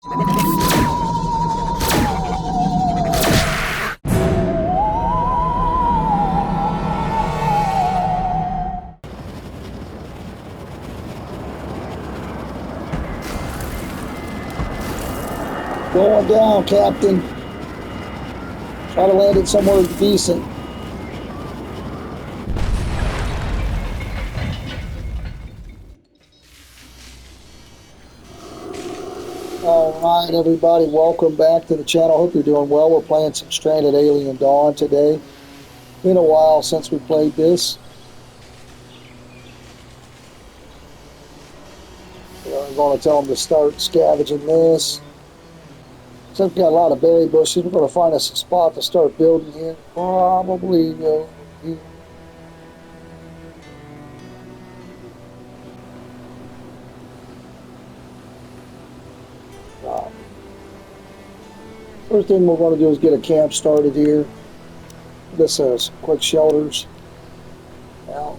Going down, Captain. Try to land it somewhere decent. All right, everybody, welcome back to the channel. Hope you're doing well. We're playing some Stranded Alien Dawn today. Been a while since we played this. I'm going to tell them to start scavenging this. Since we've got a lot of berry bushes, we're going to find us a spot to start building here. Probably here. First thing we're going to do is get a camp started here. This has quick shelters. Now,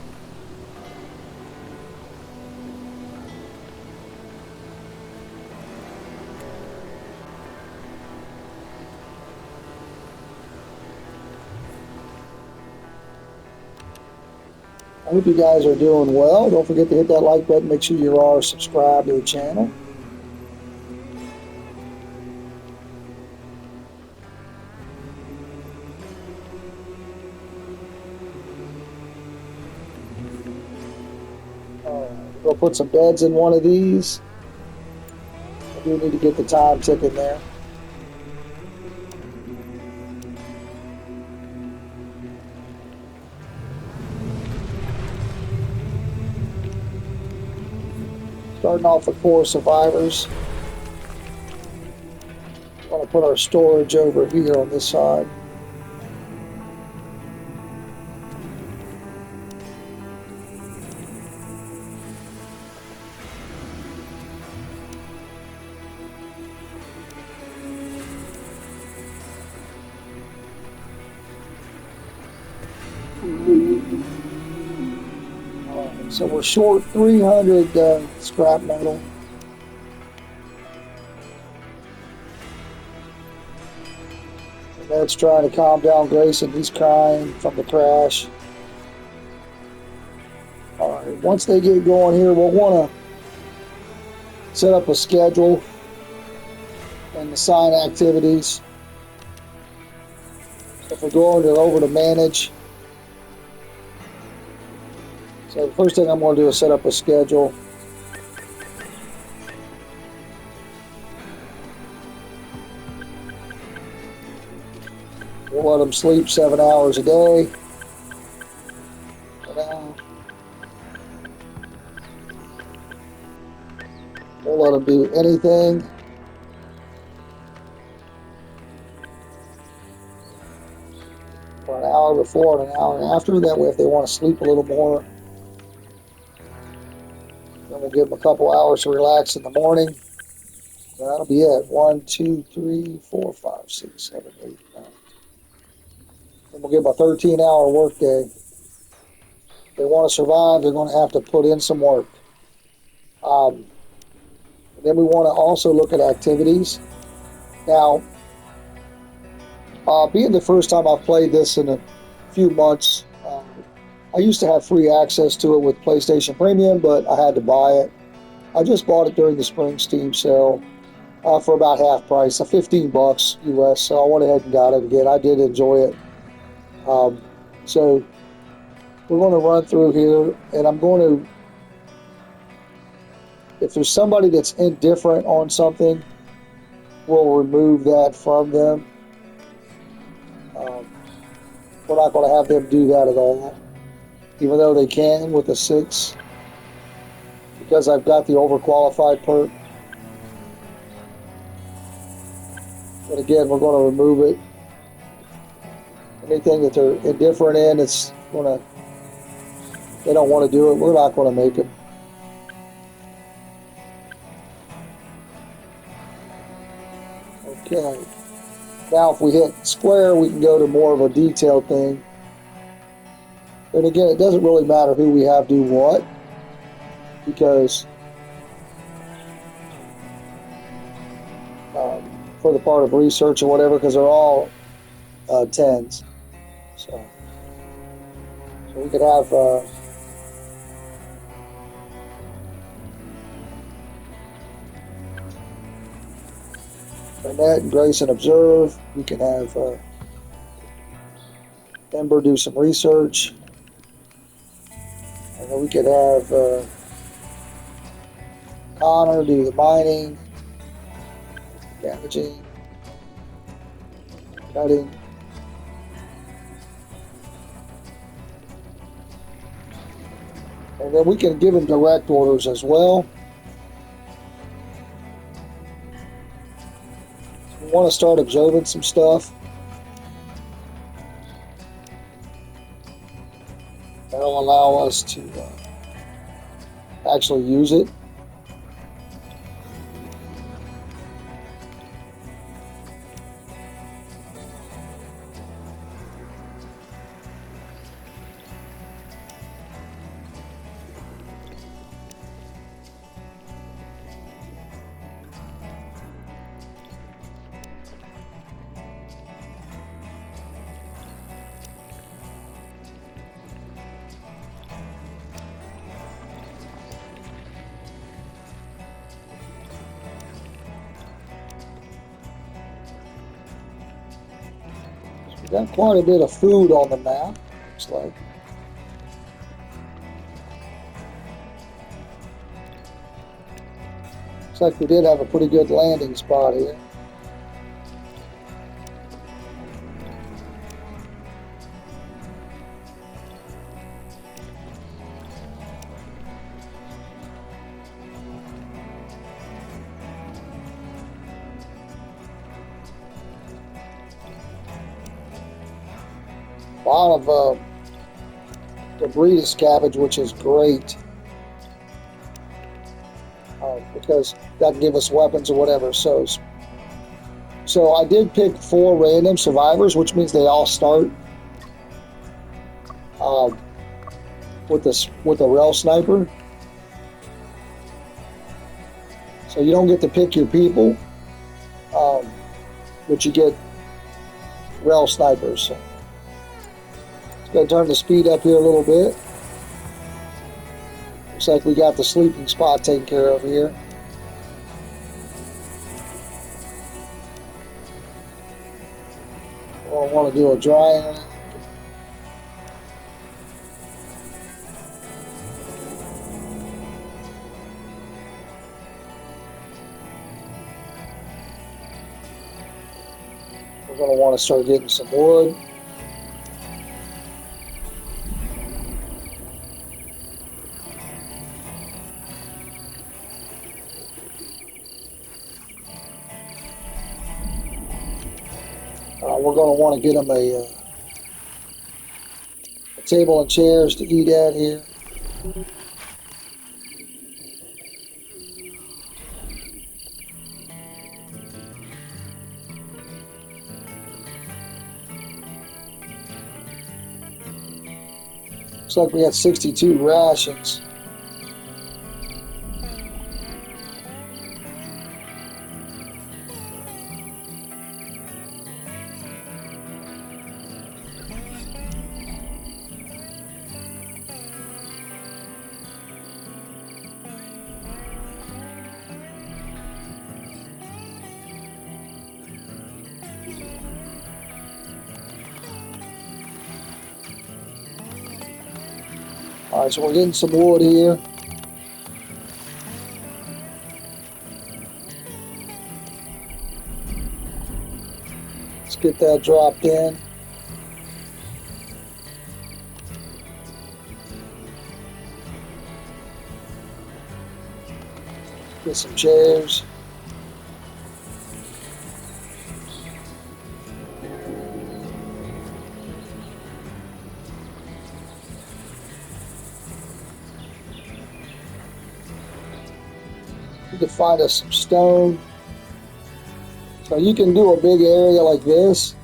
I hope you guys are doing well. Don't forget to hit that like button. Make sure you are subscribed to the channel. We'll put some beds in one of these. I do need to get the time ticking there. Starting off with 4 survivors. I'm going to put our storage over here on this side. So we're short 300 scrap metal. And that's trying to calm down Grayson. He's crying from the crash. Alright, once they get going here, we'll want to set up a schedule and assign activities. So if we're going over to manage, so the first thing I'm going to do is set up a schedule. We'll let them sleep 7 hours a day. We'll let them do anything. For an hour before and an hour after. That way, if they want to sleep a little more, then we'll give them a couple hours to relax in the morning. And that'll be it. 1, 2, 3, 4, 5, 6, 7, 8, 9. Then we'll give them a 13-hour work day. If they want to survive, they're going to have to put in some work. Then we want to also look at activities. Now, being the first time I've played this in a few months, I used to have free access to it with PlayStation Premium, but I had to buy it. I just bought it during the spring Steam sale for about half price, $15 US. So I went ahead and got it again. I did enjoy it. So we're going to run through here, and I'm going to, if there's somebody that's indifferent on something, we'll remove that from them. We're not going to have them do that at all, even though they can with the 6, because I've got the overqualified perk. But again, we're going to remove it. Anything that they're indifferent in, it's going to, they don't want to do it, we're not going to make them. Okay. Now if we hit square, we can go to more of a detailed thing. And again, it doesn't really matter who we have do what, because for the part of research or whatever, because they're all 10s. So we could have Annette and Grayson observe. We can have Ember do some research. And then we could have Connor do the mining, damaging, cutting. And then we can give him direct orders as well. So we want to start observing some stuff. That'll allow us to actually use it. Got quite a bit of food on the map, looks like. Looks like we did have a pretty good landing spot here. A lot of debris to scavenge, which is great because that can give us weapons or whatever. So I did pick 4 random survivors, which means they all start with a rail sniper. So you don't get to pick your people, but you get rail snipers. So going to turn the speed up here a little bit. Looks like we got the sleeping spot taken care of here. I want to do a drying. We're going to want to start getting some wood. We're going to want to get them a table and chairs to eat at here. Looks like we got 62 rations. All right, so we're getting some wood here. Let's get that dropped in. Get some chairs. We could find us some stone. So you can do a big area like this,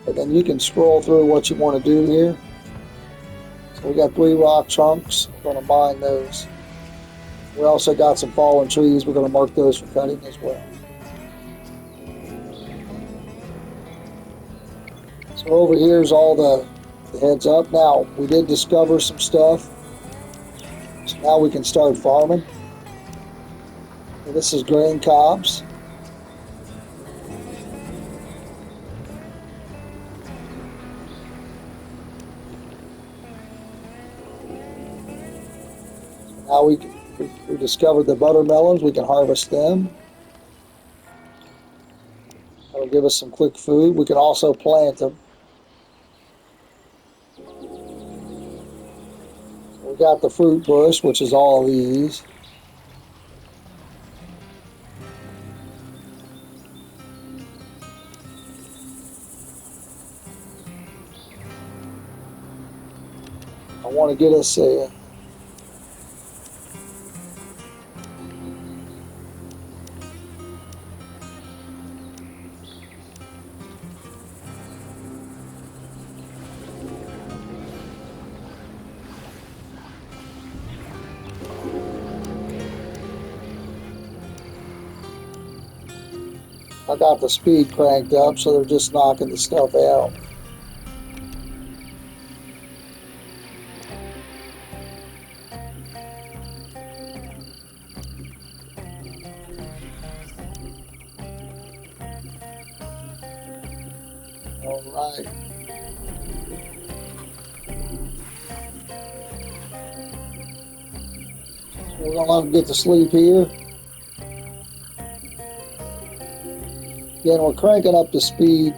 and then you can scroll through what you want to do here. So we got 3 rock chunks. We're going to mine those. We also got some fallen trees. We're going to mark those for cutting as well. So over here is all the heads up. Now, we did discover some stuff. So now we can start farming. And this is grain cobs. Now we discovered the buttermelons. We can harvest them. That'll give us some quick food. We can also plant them. We got the fruit bush, which is all these. I want to get us a I got the speed cranked up, so they're just knocking the stuff out. All right. We're gonna let them get to sleep here. Again, we're cranking up the speed.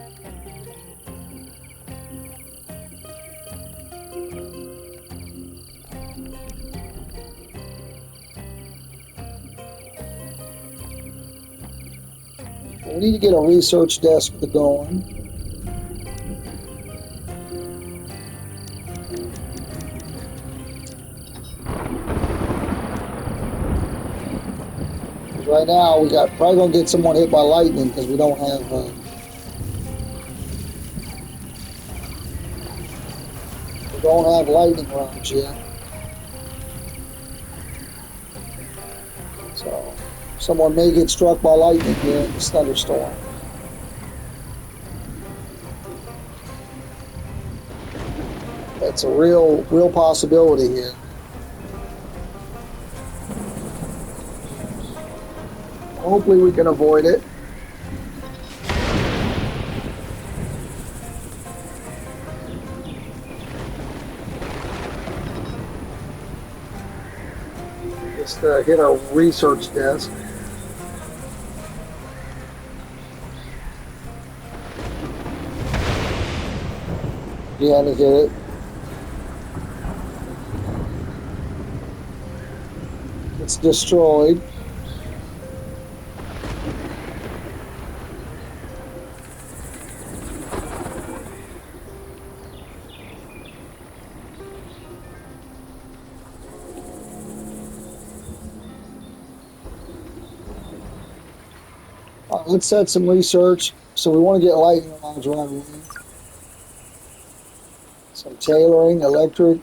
We need to get a research desk going. Right now, we got probably gonna get someone hit by lightning because we don't have. We don't have lightning rounds yet. So, someone may get struck by lightning here in this thunderstorm. That's a real possibility here. Hopefully we can avoid it. Just hit our research desk. Yeah, to hit it. It's destroyed. Let's set some research. So we want to get lightning rounds right away. Some tailoring, electric.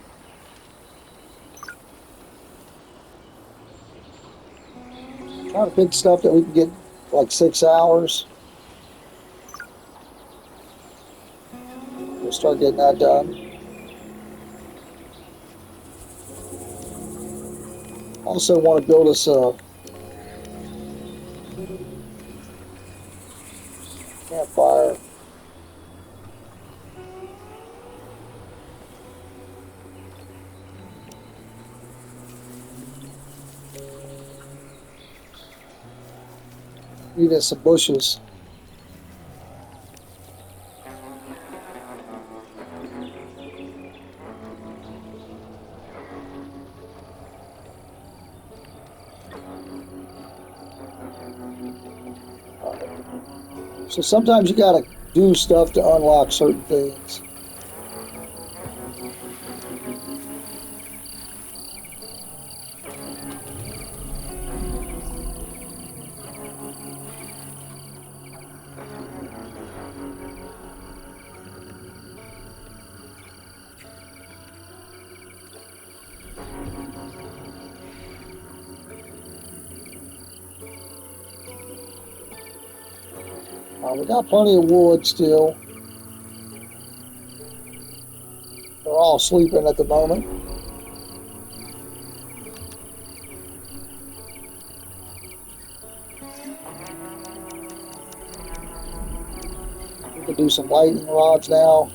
Trying to pick stuff that we can get like 6 hours. We'll start getting that done. Also want to build us a campfire. Need us some bushes. So sometimes you gotta do stuff to unlock certain things. We got plenty of wood still. sleeping at the moment. We can do some lightning rods now.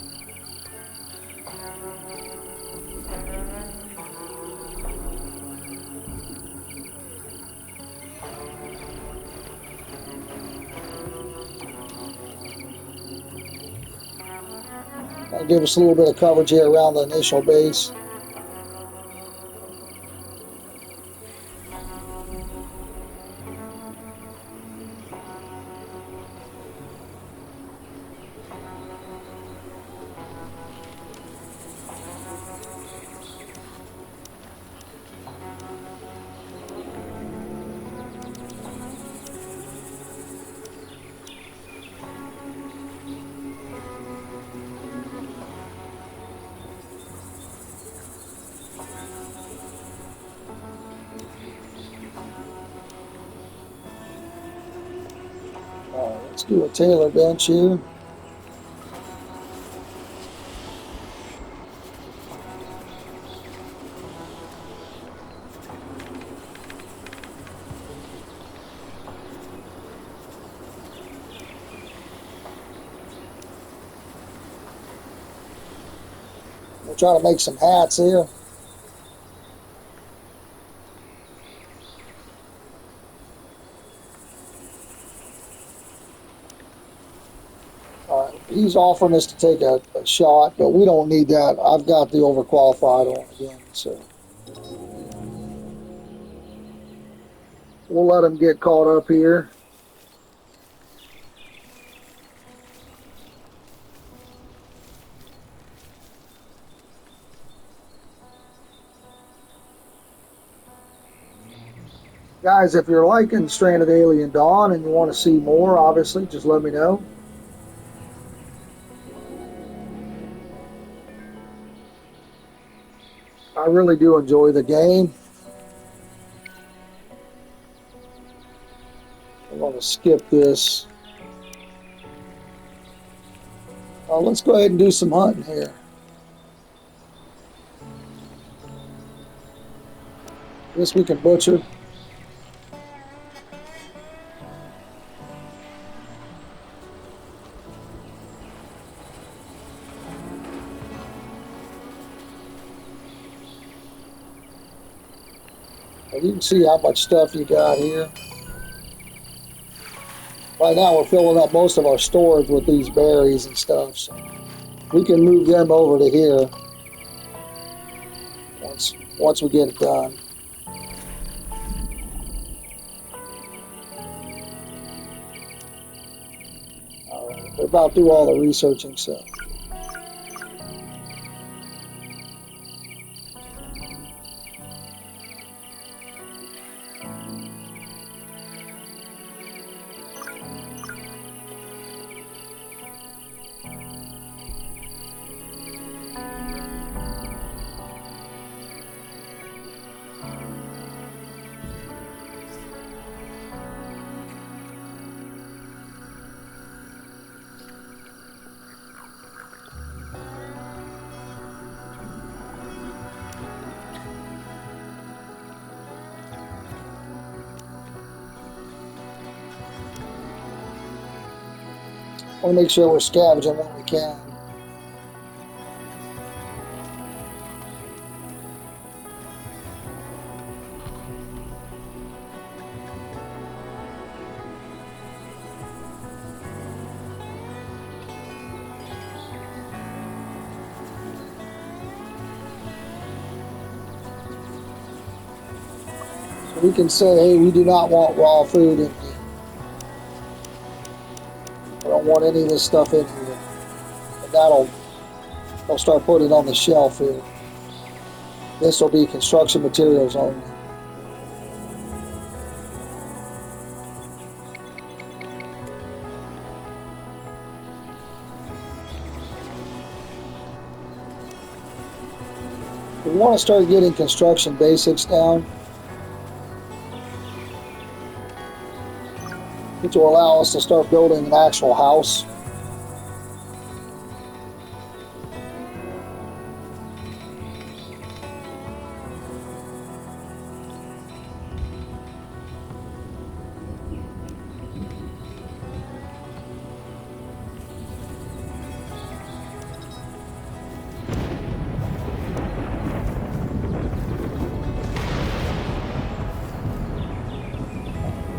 That'll give us a little bit of coverage here around the initial base. Let's do a Taylor bench here. We'll try to make some hats here. He's offering us to take a shot, but we don't need that. I've got the overqualified on again, so we'll let him get caught up here. Guys, if you're liking Stranded Alien Dawn and you want to see more, obviously, just let me know. I really do enjoy the game. I'm going to skip this. Let's go ahead and do some hunting here. This we can butcher. You can see how much stuff you got here. Right now we're filling up most of our storage with these berries and stuff, so we can move them over to here once we get it done. All right, we're about to do all the researching stuff. I want to make sure we're scavenging what we can. So we can say, hey, we do not want raw food in here. I don't want any of this stuff in here. And I'll start putting it on the shelf here. This will be construction materials only. We want to start getting construction basics down, which will allow us to start building an actual house.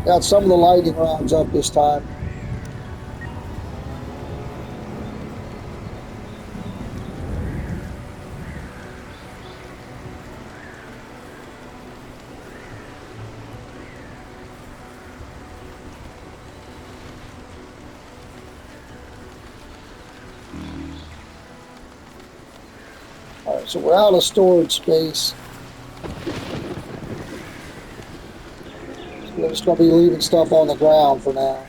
Got some of the lightning rounds up this time. All right, so we're out of storage space. We're just going to be leaving stuff on the ground for now.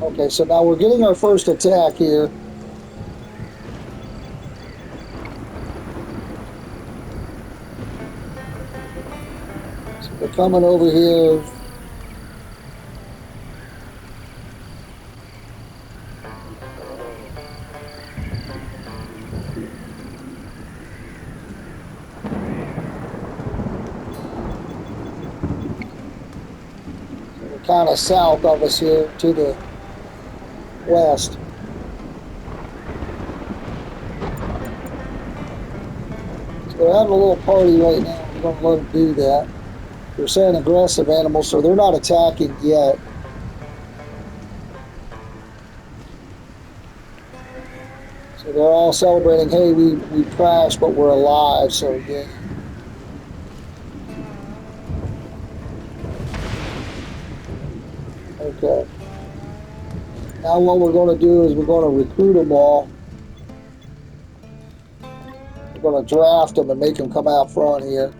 Okay, so now we're getting our first attack here. So they're coming over here. Kind of south of us here to the west. So they're having a little party right now. We're going to let them do that. They're saying aggressive animals, so they're not attacking yet. So they're all celebrating, hey, we crashed, but we're alive, so yeah. Okay. Now what we're going to do is we're going to recruit them all. We're going to draft them and make them come out front here.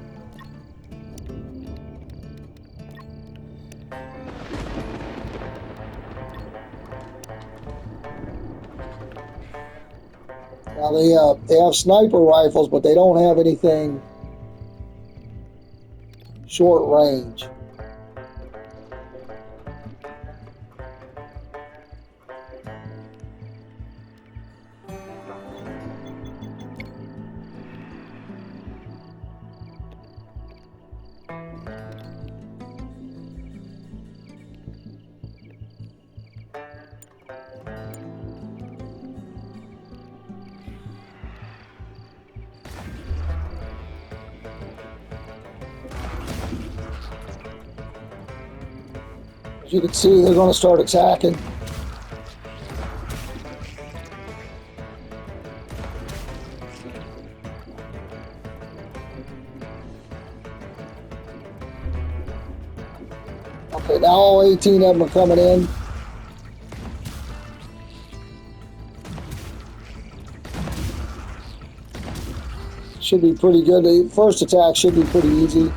Now they have sniper rifles, but they don't have anything short range. As you can see, they're going to start attacking. Okay, now all 18 of them are coming in. Should be pretty good. The first attack should be pretty easy.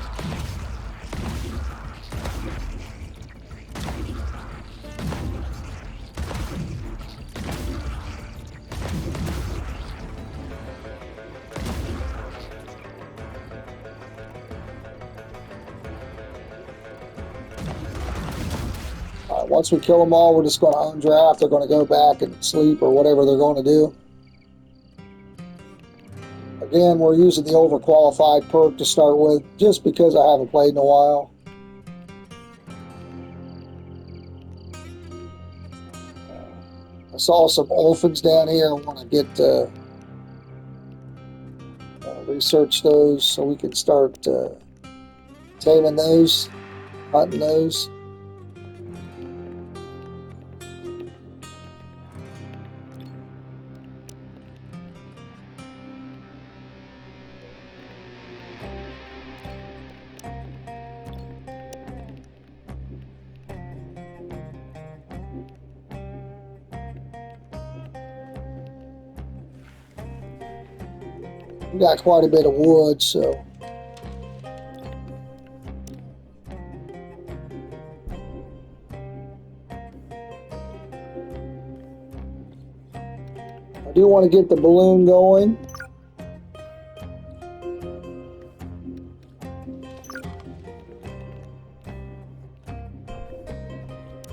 Once we kill them all, we're just going to undraft. They're going to go back and sleep or whatever they're going to do. Again, we're using the overqualified perk to start with, just because I haven't played in a while. I saw some orphans down here. I want to get research those so we can start taming those, hunting those. We got quite a bit of wood, so I do want to get the balloon going.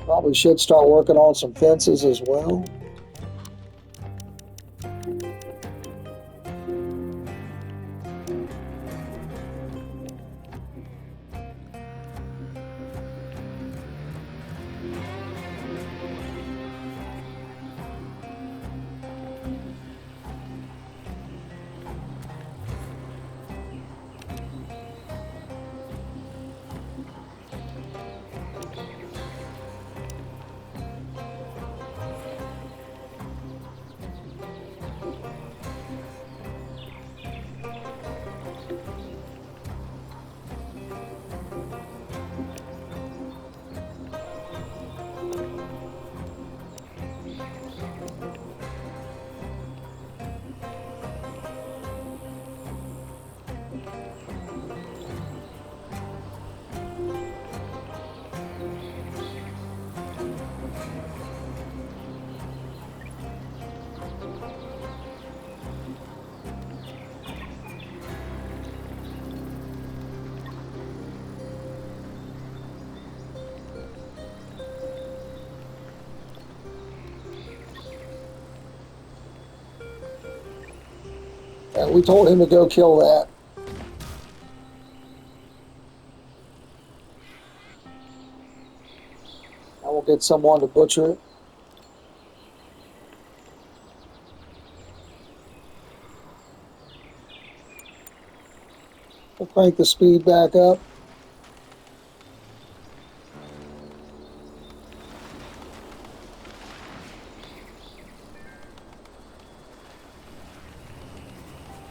Probably should start working on some fences as well. Yeah, we told him to go kill that. I will get someone to butcher it. We'll crank the speed back up.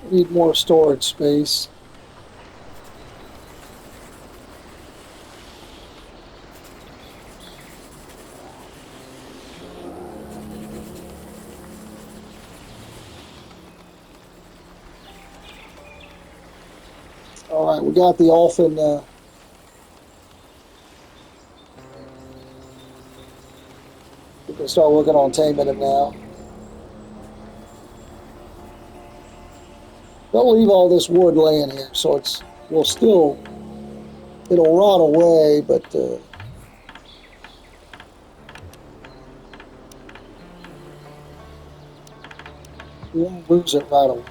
Need more storage space. All right, we got the Olphin. We can start working on taming him now. Don't leave all this wood laying here, so it'll rot away, but we won't lose it right away.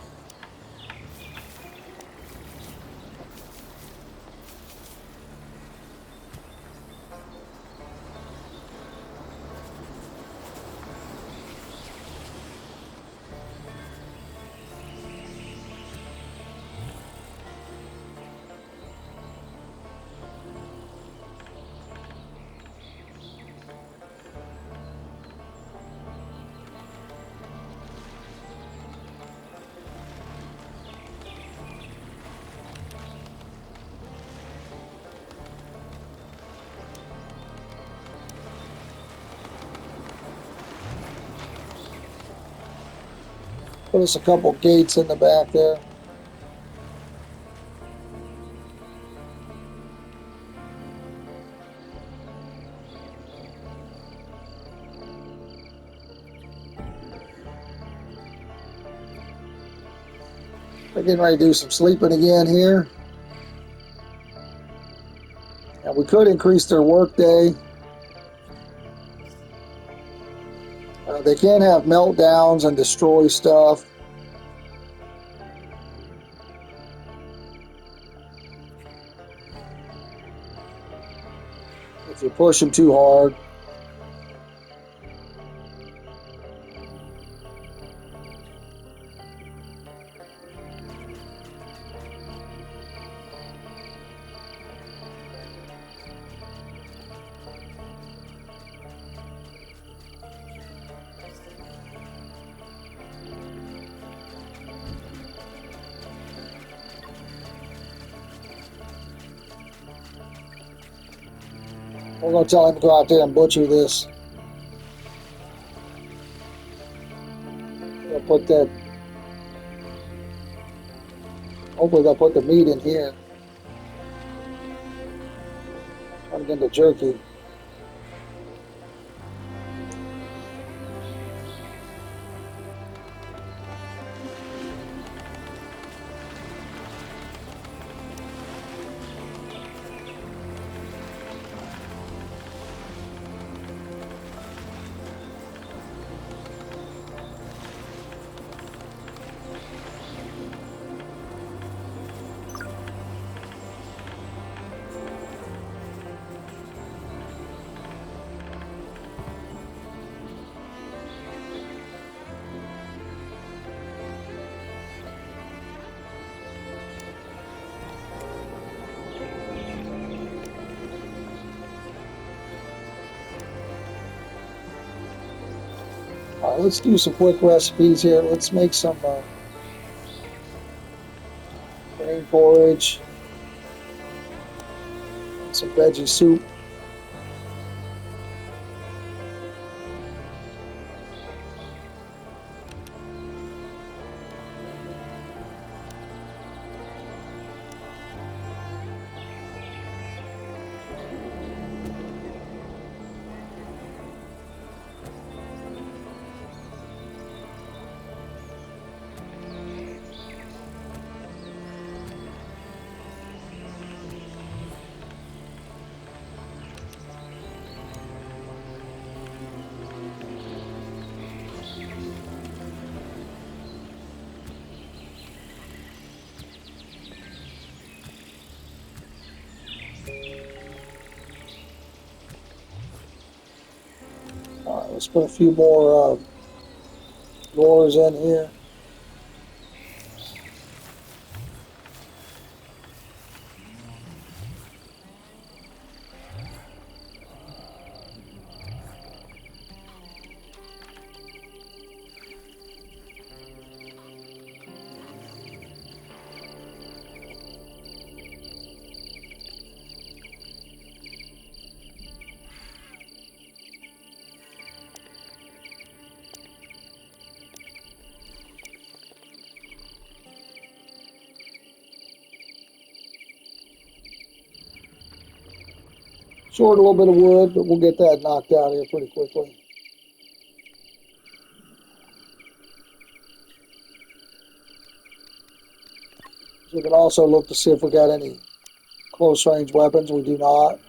Put us a couple gates in the back there. We're getting ready to do some sleeping again here. And we could increase their workday. They can't have meltdowns and destroy stuff. If you push them too hard. We're going to tell him to go out there and butcher this. We'll put that. Hopefully they'll put the meat in here. Turn it into jerky. All right, let's do some quick recipes here. Let's make some grain porridge, some veggie soup. Let's put a few more lures in here. Short a little bit of wood, but we'll get that knocked out here pretty quickly. So we can also look to see if we got any close range weapons. We do not.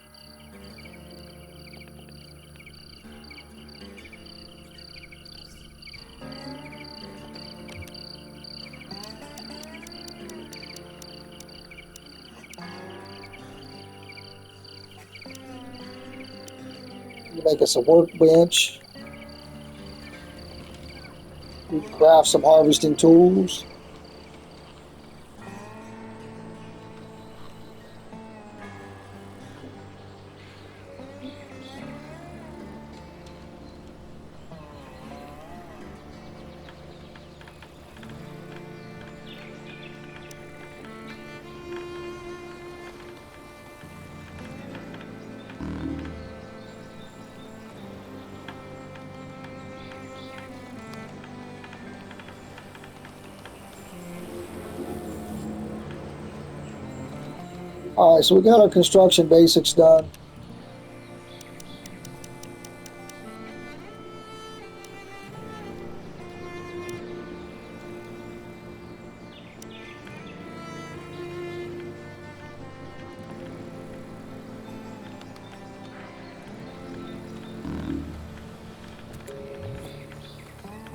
Make us a workbench. We can craft some harvesting tools. All right, so we got our construction basics done.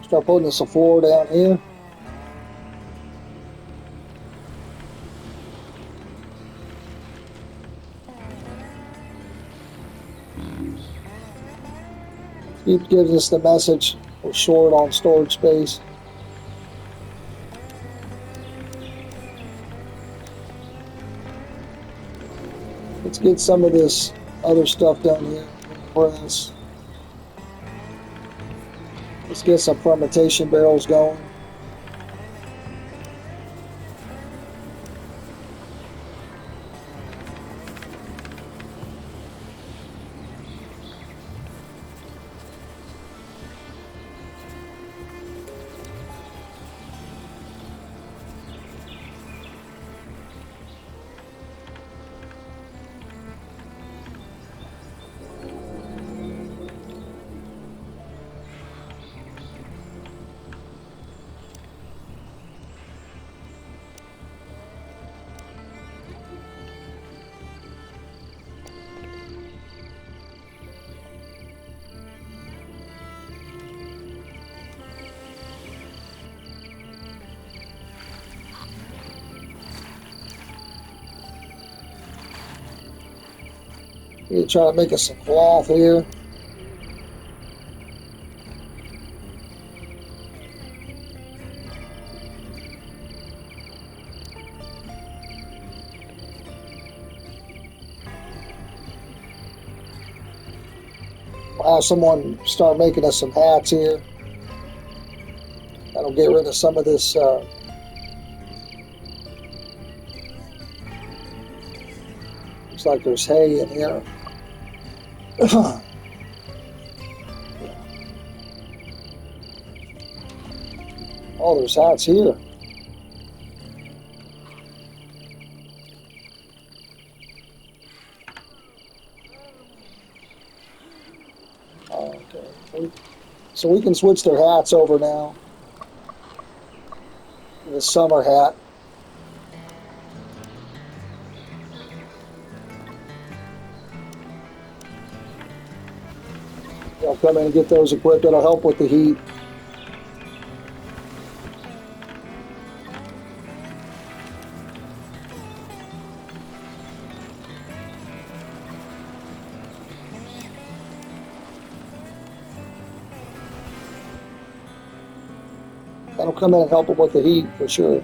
Start putting some floor down here. It gives us the message we're short on storage space. Let's get some of this other stuff down here. Press. Let's get some fermentation barrels going. We're gonna try to make us some cloth here. We'll have someone start making us some hats here. That'll get rid of some of this looks like there's hay in here. Oh, there's hats here. Okay. So we can switch their hats over now. The summer hat. They'll come in and get those equipped. It'll help with the heat. That'll come in and help them with the heat for sure.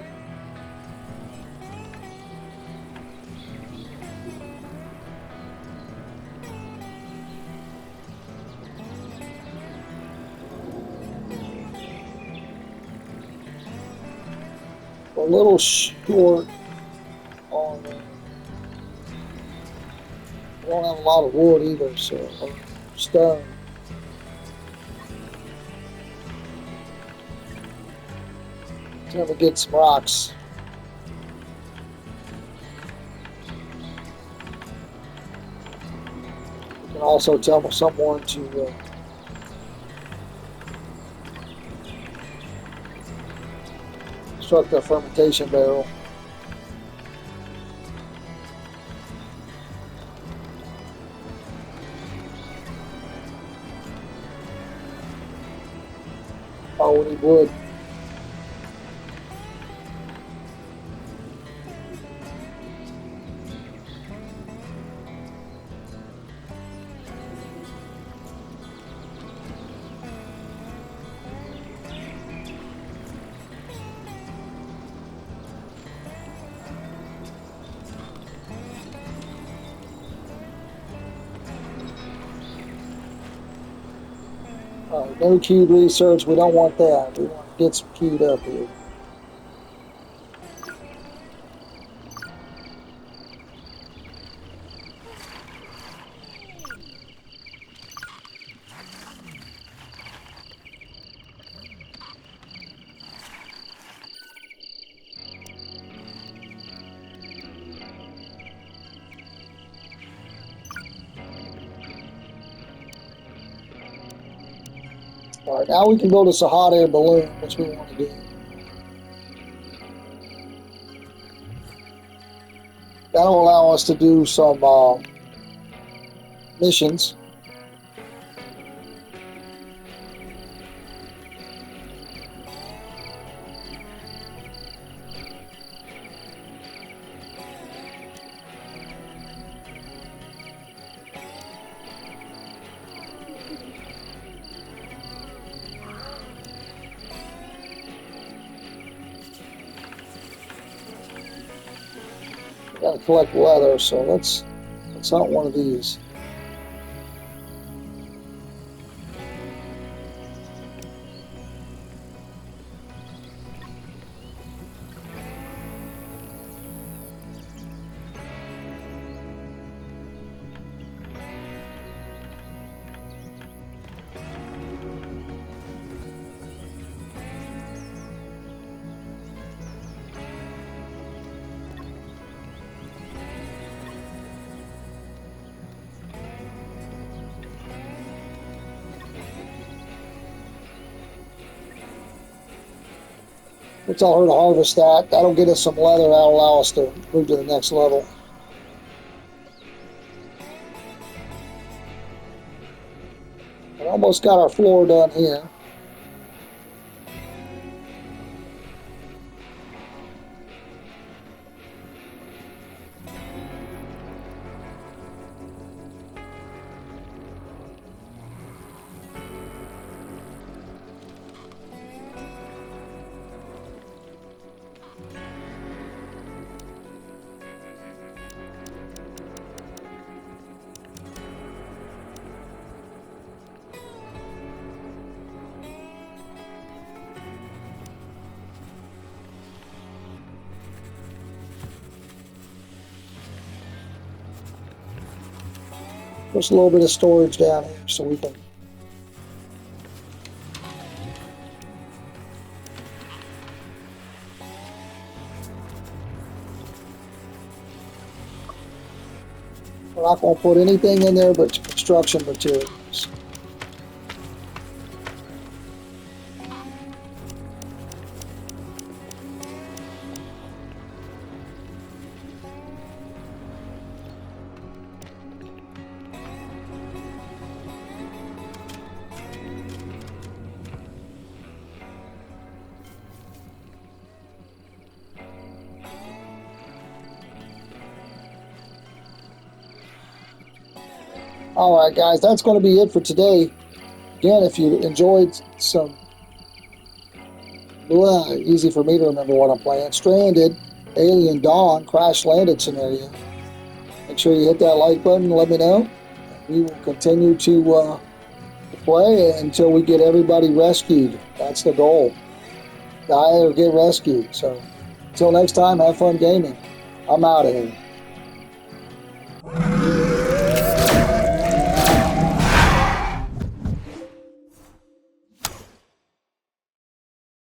A little short on. We don't have a lot of wood either, so stone. Time to get some rocks. You can also tell someone to construct a fermentation barrel. Oh, we need wood. No queued research. We don't want that. We want to get some queued up here. All right, now we can build us a hot air balloon, which we want to do. That'll allow us to do some missions. Got to collect leather, so let's hunt one of these. We'll tell her to harvest that. That'll get us some leather. That'll allow us to move to the next level. We almost got our floor done here. Just a little bit of storage down here so we can we're not going to put anything in there but construction materials. All right, guys, that's going to be it for today. Again, if you enjoyed some Well, easy for me to remember what I'm playing. Stranded, Alien Dawn, crash landed scenario. Make sure you hit that like button and let me know. We will continue to play until we get everybody rescued. That's the goal. Die or get rescued. So until next time, have fun gaming. I'm out of here.